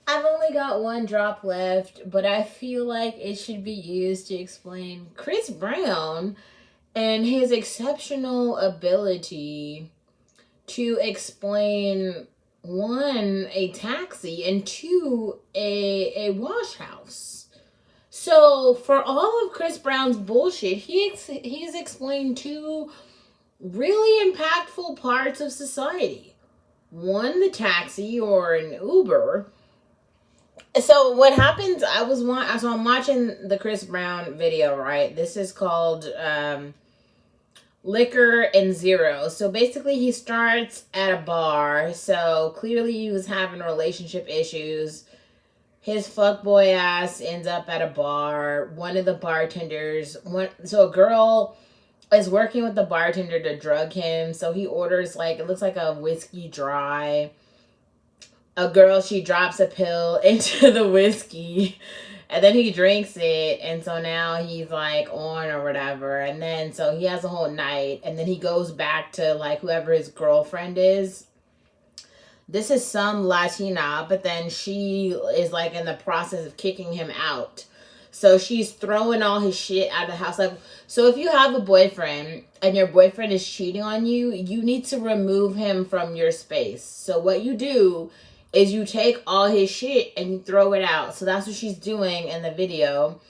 I've only got one drop left, but I feel like it should be used to explain Chris Brown and his exceptional ability to explain one, a taxi, and two, a wash house. So for all of Chris Brown's bullshit, he's explained two really impactful parts of society. One, the taxi or an Uber. So what happens? So I'm watching the Chris Brown video. Right, this is called Liquor and Zero. So basically, he starts at a bar. So clearly, he was having relationship issues. His fuckboy ass ends up at a bar. One of the bartenders, so a girl is working with the bartender to drug him. So he orders, like, it looks like a whiskey dry. A girl, she drops a pill into the whiskey, and then he drinks it, and so now he's like on or whatever, and then so he has a whole night, and then he goes back to like whoever his girlfriend is. This is some Latina, but then she is like in the process of kicking him out. So she's throwing all his shit out of the house. Like, so if you have a boyfriend and your boyfriend is cheating on you, you need to remove him from your space. So what you do is you take all his shit and you throw it out. So that's what she's doing in the video.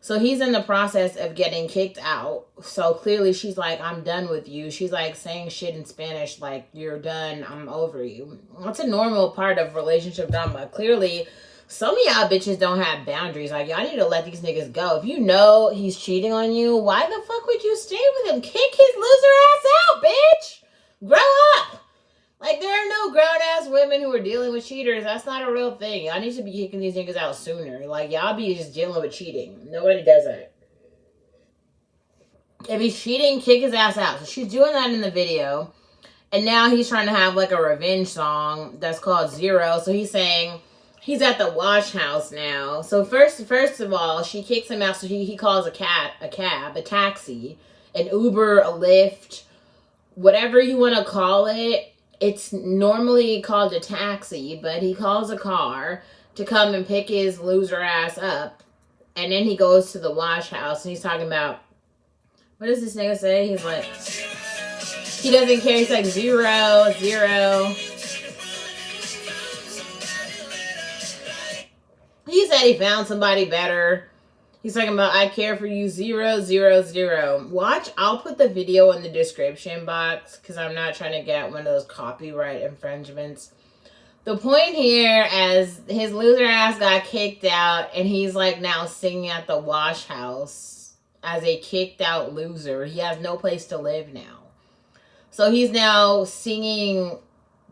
So he's in the process of getting kicked out. So clearly she's like, I'm done with you. She's like saying shit in Spanish like, you're done, I'm over you. That's a normal part of relationship drama. Clearly, some of y'all bitches don't have boundaries. Like, y'all need to let these niggas go. If you know he's cheating on you, why the fuck would you stay with him? Kick his loser ass out, bitch! Grow up! Like, there are no grown-ass women who are dealing with cheaters. That's not a real thing. Y'all need to be kicking these niggas out sooner. Like, y'all be just dealing with cheating. Nobody does that. If he's cheating, kick his ass out. So she's doing that in the video. And now he's trying to have, like, a revenge song that's called Zero. So he's saying he's at the wash house now. So first of all, she kicks him out. So he calls a cab, a taxi, an Uber, a Lyft, whatever you want to call it. It's normally called a taxi, but he calls a car to come and pick his loser ass up. And then he goes to the wash house and he's talking about, what does this nigga say? He's like, he doesn't care. He's like, zero, zero. He said he found somebody better. He's talking about, I care for you, 000. Watch, I'll put the video in the description box because I'm not trying to get one of those copyright infringements. The point here, as his loser ass got kicked out and he's like now singing at the wash house as a kicked out loser. He has no place to live now. So he's now singing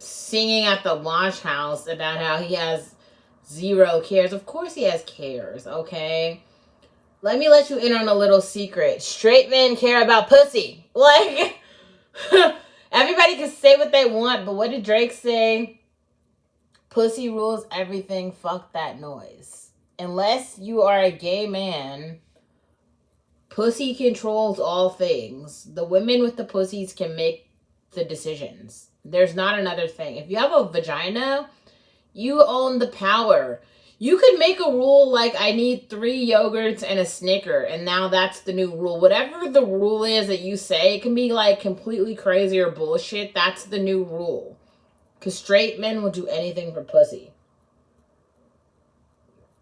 at the wash house about how he has zero cares. Of course he has cares, okay? Let me let you in on a little secret. Straight men care about pussy. Like, everybody can say what they want, but what did Drake say? Pussy rules everything. Fuck that noise. Unless you are a gay man, pussy controls all things. The women with the pussies can make the decisions. There's not another thing. If you have a vagina, you own the power. You could make a rule like, I need 3 yogurts and a Snicker, and now that's the new rule. Whatever the rule is that you say, it can be like completely crazy or bullshit. That's the new rule. Because straight men will do anything for pussy.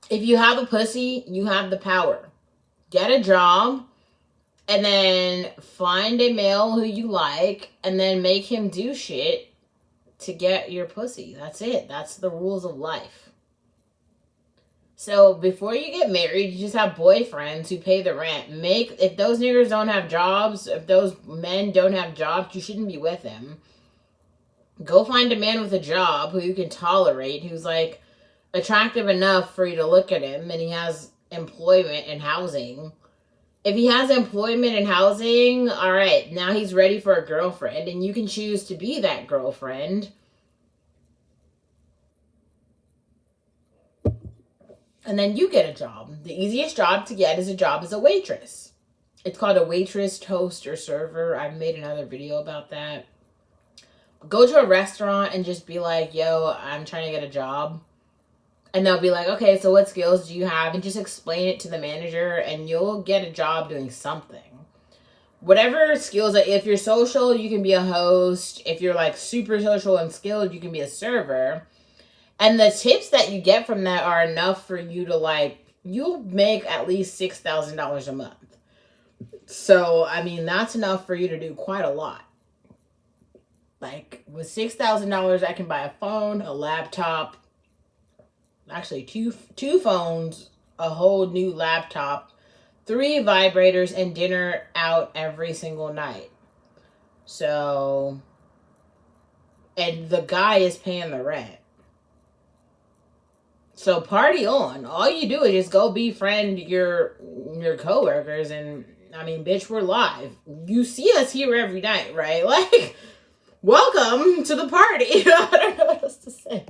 If you have a pussy, you have the power. Get a job, and then find a male who you like, and then make him do shit to get your pussy. That's it. That's the rules of life. So before you get married, you just have boyfriends who pay the rent. If those niggers don't have jobs, if those men don't have jobs, you shouldn't be with them. Go find a man with a job who you can tolerate, who's like attractive enough for you to look at him, and he has employment and housing. If he has employment and housing, all right, now he's ready for a girlfriend, and you can choose to be that girlfriend. And then you get a job. The easiest job to get is a job as a waitress. It's called a waitress, host, or server. I've made another video about that. Go to a restaurant and just be like, yo, I'm trying to get a job. And they'll be like, okay, so what skills do you have? And just explain it to the manager and you'll get a job doing something. Whatever skills, if you're social, you can be a host. If you're like super social and skilled, you can be a server. And the tips that you get from that are enough for you to like, you'll make at least $6,000 a month. So, I mean, that's enough for you to do quite a lot. Like, with $6,000, I can buy a phone, a laptop, actually two phones, a whole new laptop, 3 vibrators, and dinner out every single night. So, and the guy is paying the rent. So party on. All you do is just go befriend your coworkers, and I mean, bitch, we're live. You see us here every night, right? Like, welcome to the party. I don't know what else to say.